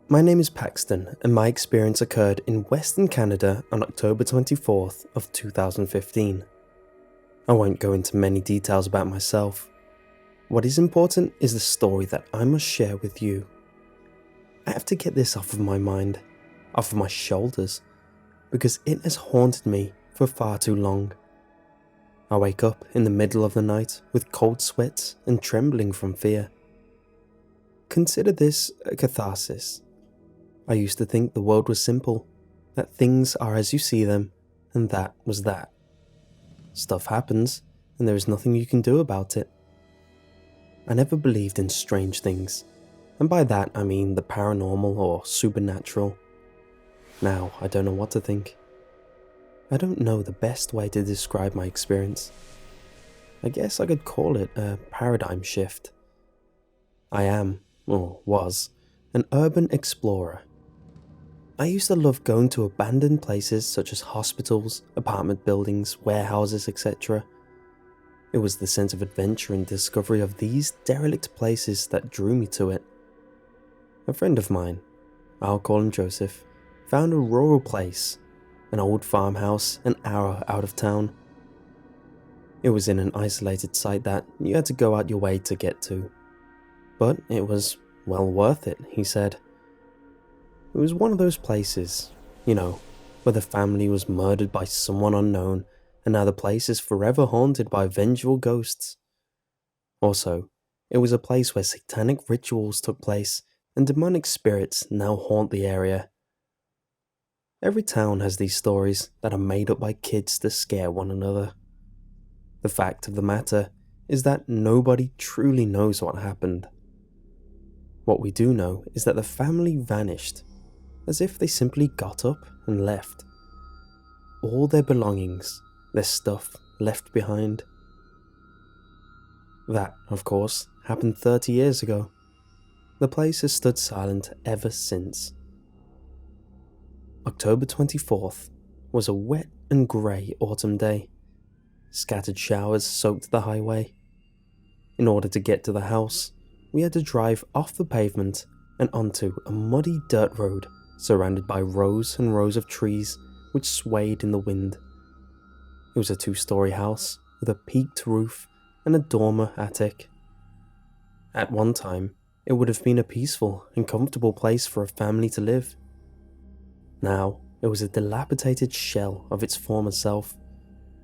My name is Paxton, and my experience occurred in Western Canada on October 24th of 2015. I won't go into many details about myself. What is important is the story that I must share with you. I have to get this off of my mind, off of my shoulders, because it has haunted me for far too long. I wake up in the middle of the night with cold sweats and trembling from fear. Consider this a catharsis. I used to think the world was simple, that things are as you see them, and that was that. Stuff happens, and there is nothing you can do about it. I never believed in strange things, and by that I mean the paranormal or supernatural. Now I don't know what to think. I don't know the best way to describe my experience. I guess I could call it a paradigm shift. I am, or was, an urban explorer. I used to love going to abandoned places such as hospitals, apartment buildings, warehouses, etc. It was the sense of adventure and discovery of these derelict places that drew me to it. A friend of mine, I'll call him Joseph, found a rural place, an old farmhouse an hour out of town. It was in an isolated site that you had to go out your way to get to. But it was well worth it, he said. It was one of those places, where the family was murdered by someone unknown and now the place is forever haunted by vengeful ghosts. Also, it was a place where satanic rituals took place and demonic spirits now haunt the area. Every town has these stories that are made up by kids to scare one another. The fact of the matter is that nobody truly knows what happened. What we do know is that the family vanished, as if they simply got up and left. All their belongings, their stuff, left behind. That, of course, happened 30 years ago. The place has stood silent ever since. October 24th was a wet and grey autumn day. Scattered showers soaked the highway. In order to get to the house, we had to drive off the pavement and onto a muddy dirt road surrounded by rows and rows of trees which swayed in the wind. It was a 2-story house with a peaked roof and a dormer attic. At one time, it would have been a peaceful and comfortable place for a family to live. Now, it was a dilapidated shell of its former self,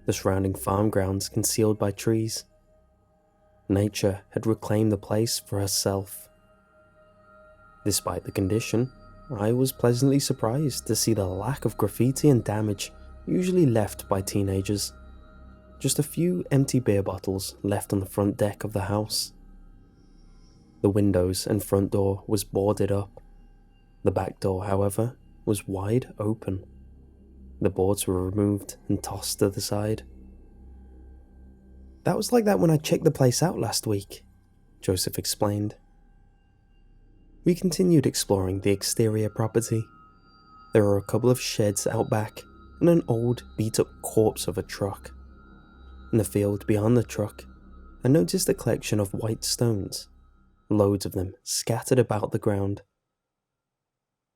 the surrounding farm grounds concealed by trees. Nature had reclaimed the place for herself. Despite the condition, I was pleasantly surprised to see the lack of graffiti and damage usually left by teenagers. Just a few empty beer bottles left on the front deck of the house. The windows and front door was boarded up. The back door, however, was wide open. The boards were removed and tossed to the side. "That was like that when I checked the place out last week," Joseph explained. We continued exploring the exterior property. There were a couple of sheds out back and an old, beat-up corpse of a truck. In the field beyond the truck, I noticed a collection of white stones, loads of them scattered about the ground.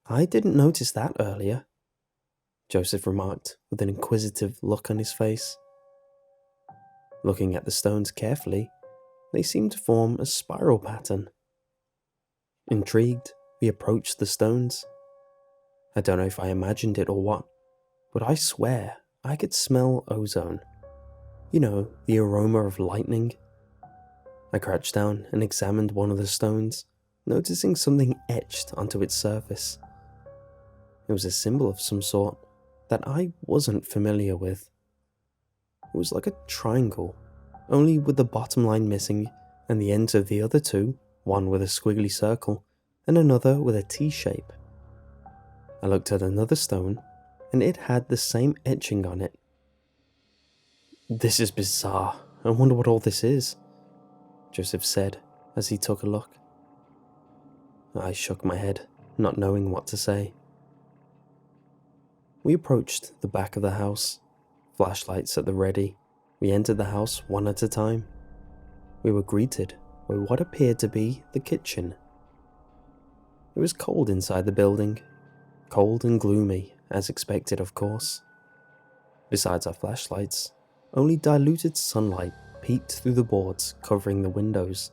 "I didn't notice that earlier," Joseph remarked with an inquisitive look on his face. Looking at the stones carefully, they seemed to form a spiral pattern. Intrigued, we approached the stones. I don't know if I imagined it or what, but I swear I could smell ozone. The aroma of lightning. I crouched down and examined one of the stones, noticing something etched onto its surface. It was a symbol of some sort that I wasn't familiar with. It was like a triangle, only with the bottom line missing and the ends of the other two, one with a squiggly circle and another with a T shape. I looked at another stone and it had the same etching on it. "This is bizarre. I wonder what all this is," Joseph said as he took a look. I shook my head, not knowing what to say. We approached the back of the house, flashlights at the ready. We entered the house one at a time. We were greeted by what appeared to be the kitchen. It was cold inside the building. Cold and gloomy, as expected, of course. Besides our flashlights, only diluted sunlight peeked through the boards covering the windows.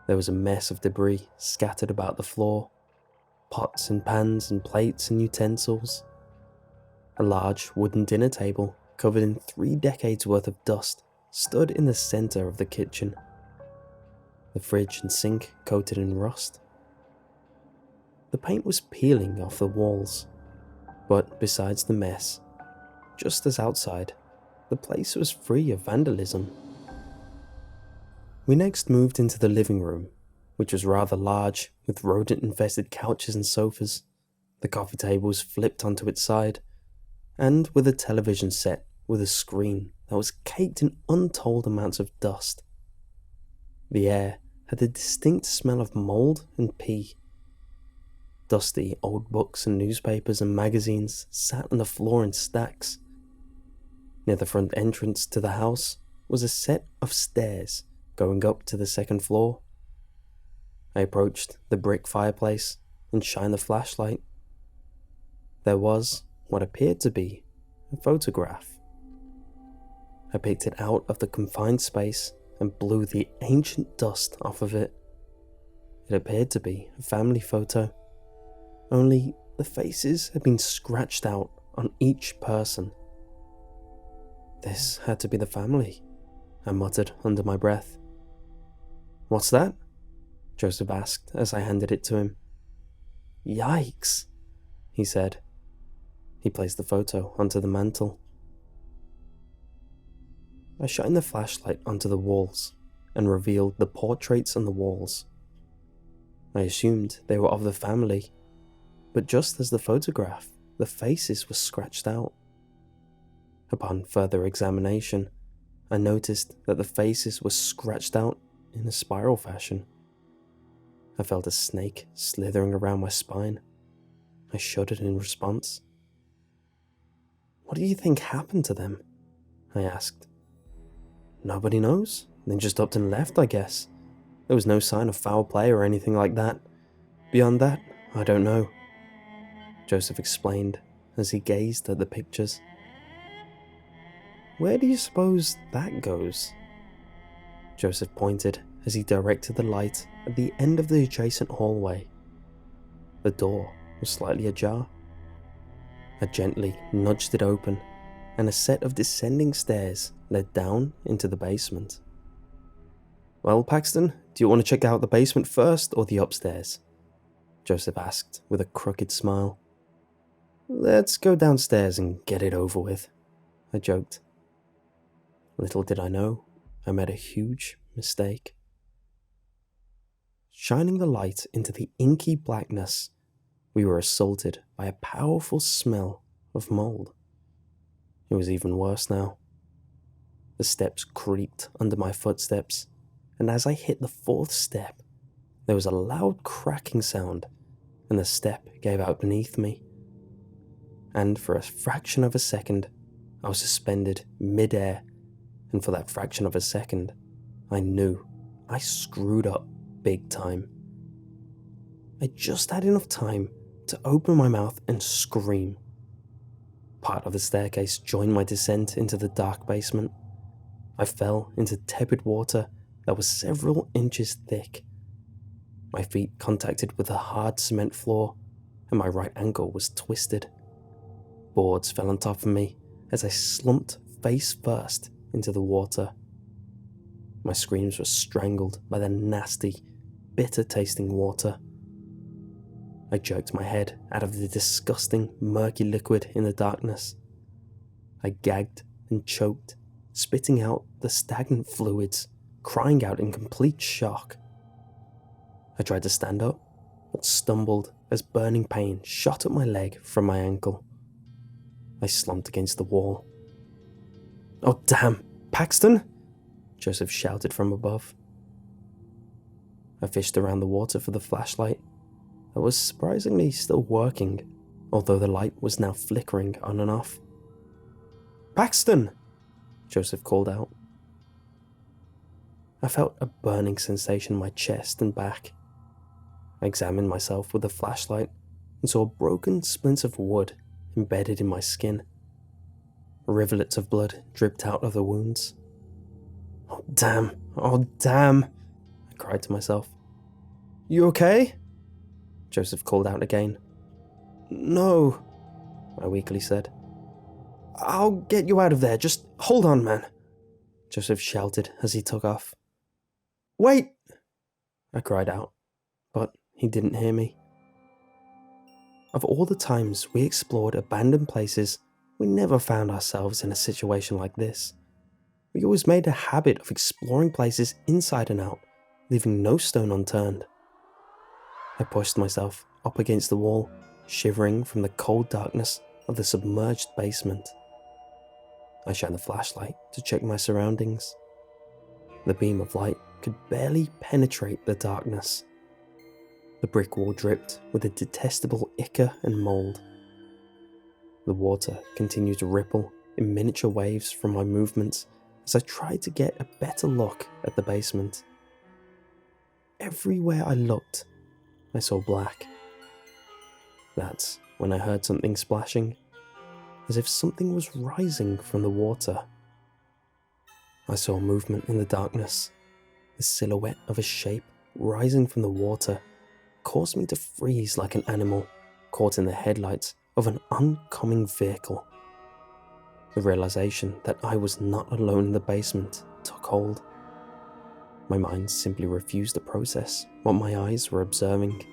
There was a mess of debris scattered about the floor, pots and pans and plates and utensils. A large wooden dinner table covered in 3 decades worth of dust stood in the center of the kitchen. The fridge and sink coated in rust. The paint was peeling off the walls, but besides the mess, just as outside, the place was free of vandalism. We next moved into the living room, which was rather large, with rodent-infested couches and sofas, the coffee tables flipped onto its side, and with a television set with a screen that was caked in untold amounts of dust. The air had a distinct smell of mold and pee. Dusty old books and newspapers and magazines sat on the floor in stacks. Near the front entrance to the house was a set of stairs going up to the second floor. I approached the brick fireplace and shined the flashlight. There was what appeared to be a photograph. I picked it out of the confined space and blew the ancient dust off of it. It appeared to be a family photo, only the faces had been scratched out on each person. This had to be the family, I muttered under my breath. "What's that?" Joseph asked as I handed it to him. "Yikes," he said. He placed the photo onto the mantel. I shined the flashlight onto the walls and revealed the portraits on the walls. I assumed they were of the family, but just as the photograph, the faces were scratched out. Upon further examination, I noticed that the faces were scratched out in a spiral fashion. I felt a snake slithering around my spine. I shuddered in response. "What do you think happened to them?" I asked. "Nobody knows. They just upped and left, I guess. There was no sign of foul play or anything like that. Beyond that, I don't know," Joseph explained as he gazed at the pictures. "Where do you suppose that goes?" Joseph pointed as he directed the light at the end of the adjacent hallway. The door was slightly ajar. I gently nudged it open, and a set of descending stairs led down into the basement. "Well, Paxton, do you want to check out the basement first or the upstairs?" Joseph asked with a crooked smile. "Let's go downstairs and get it over with," I joked. Little did I know, I made a huge mistake. Shining the light into the inky blackness, we were assaulted by a powerful smell of mold. It was even worse now. The steps creaked under my footsteps, and as I hit the 4th step, there was a loud cracking sound, and the step gave out beneath me. And for a fraction of a second, I was suspended mid-air, and for that fraction of a second, I knew I screwed up big time. I just had enough time to open my mouth and scream. Part of the staircase joined my descent into the dark basement. I fell into tepid water that was several inches thick. My feet contacted with the hard cement floor, and my right ankle was twisted. Boards fell on top of me as I slumped face first into the water. My screams were strangled by the nasty, bitter-tasting water. I jerked my head out of the disgusting, murky liquid in the darkness. I gagged and choked, spitting out the stagnant fluids, crying out in complete shock. I tried to stand up, but stumbled as burning pain shot up my leg from my ankle. I slumped against the wall. "Oh damn, Paxton!" Joseph shouted from above. I fished around the water for the flashlight that was surprisingly still working, although the light was now flickering on and off. "Paxton!" Joseph called out. I felt a burning sensation in my chest and back. I examined myself with a flashlight and saw broken splints of wood embedded in my skin. Rivulets of blood dripped out of the wounds. "Oh damn, oh damn," I cried to myself. "You okay?" Joseph called out again. "No," I weakly said. "I'll get you out of there, just hold on, man," Joseph shouted as he took off. "Wait!" I cried out, but he didn't hear me. Of all the times we explored abandoned places, we never found ourselves in a situation like this. We always made a habit of exploring places inside and out, leaving no stone unturned. I pushed myself up against the wall, shivering from the cold darkness of the submerged basement. I shined the flashlight to check my surroundings. The beam of light could barely penetrate the darkness. The brick wall dripped with a detestable ichor and mold. The water continued to ripple in miniature waves from my movements as I tried to get a better look at the basement. Everywhere I looked, I saw black. That's when I heard something splashing, as if something was rising from the water. I saw movement in the darkness. The silhouette of a shape rising from the water caused me to freeze like an animal caught in the headlights of an oncoming vehicle. The realization that I was not alone in the basement took hold. My mind simply refused to process what my eyes were observing.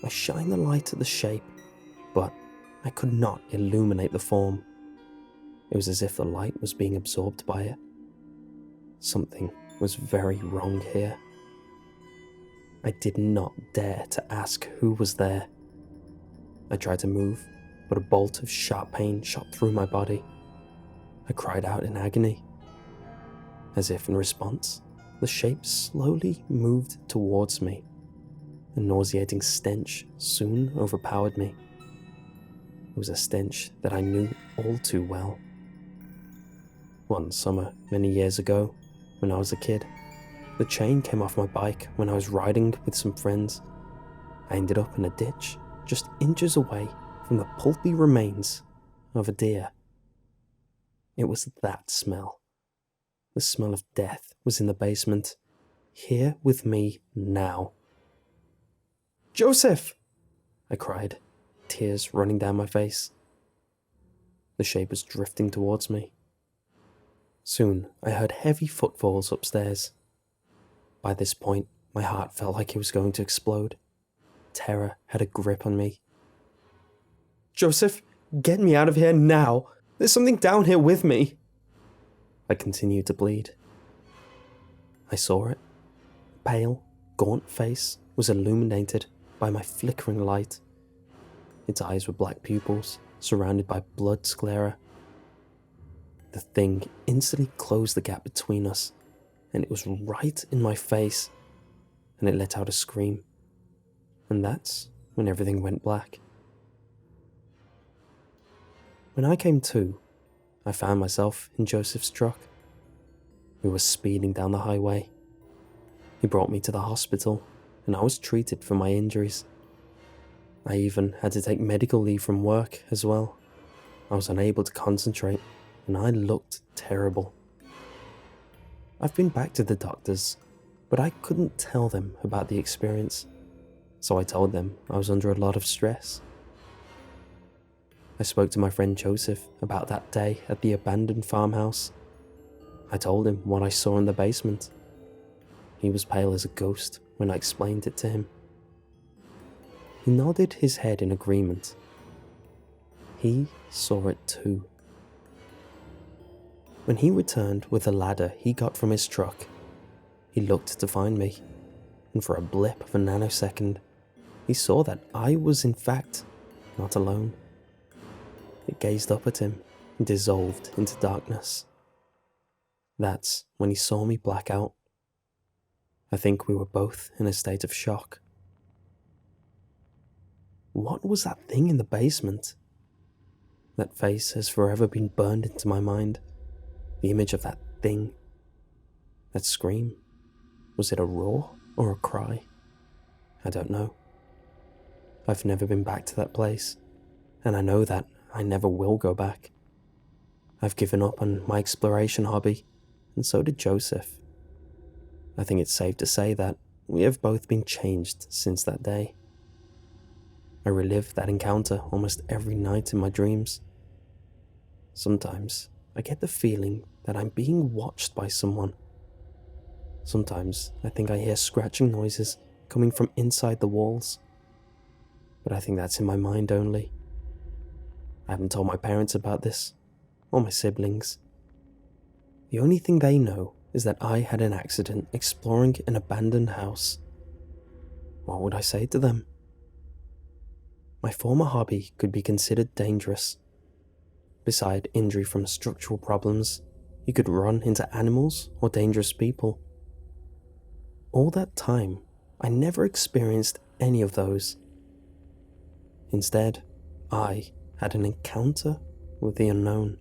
I shined the light at the shape, but I could not illuminate the form. It was as if the light was being absorbed by it. Something was very wrong here. I did not dare to ask who was there. I tried to move, but a bolt of sharp pain shot through my body. I cried out in agony. As if in response, the shape slowly moved towards me. A nauseating stench soon overpowered me. It was a stench that I knew all too well. One summer, many years ago, when I was a kid, the chain came off my bike when I was riding with some friends. I ended up in a ditch, just inches away from the pulpy remains of a deer. It was that smell. The smell of death was in the basement, here with me now. "Joseph!" I cried, tears running down my face. The shape was drifting towards me. Soon I heard heavy footfalls upstairs. By this point, my heart felt like it was going to explode. Terror had a grip on me. "Joseph, get me out of here now! There's something down here with me!" I continued to bleed. I saw it. A pale, gaunt face was illuminated by my flickering light. Its eyes were black pupils, surrounded by blood sclera. The thing instantly closed the gap between us, and it was right in my face, and it let out a scream. And that's when everything went black. When I came to, I found myself in Joseph's truck. We were speeding down the highway. He brought me to the hospital, and I was treated for my injuries. I even had to take medical leave from work as well. I was unable to concentrate, and I looked terrible. I've been back to the doctors, but I couldn't tell them about the experience, so I told them I was under a lot of stress. I spoke to my friend Joseph about that day at the abandoned farmhouse. I told him what I saw in the basement. He was pale as a ghost when I explained it to him. He nodded his head in agreement. He saw it too. When he returned with a ladder he got from his truck, he looked to find me, and for a blip of a nanosecond, he saw that I was in fact not alone. It gazed up at him and dissolved into darkness. That's when he saw me black out. I think we were both in a state of shock. What was that thing in the basement? That face has forever been burned into my mind. The image of that thing. That scream. Was it a roar or a cry? I don't know. I've never been back to that place, and I know that I never will go back. I've given up on my exploration hobby, and so did Joseph. I think it's safe to say that we have both been changed since that day. I relive that encounter almost every night in my dreams. Sometimes I get the feeling that I'm being watched by someone. Sometimes I think I hear scratching noises coming from inside the walls. But I think that's in my mind only. I haven't told my parents about this, or my siblings. The only thing they know is that I had an accident exploring an abandoned house. What would I say to them? My former hobby could be considered dangerous. Beside injury from structural problems, you could run into animals or dangerous people. All that time, I never experienced any of those. Instead, I had an encounter with the unknown.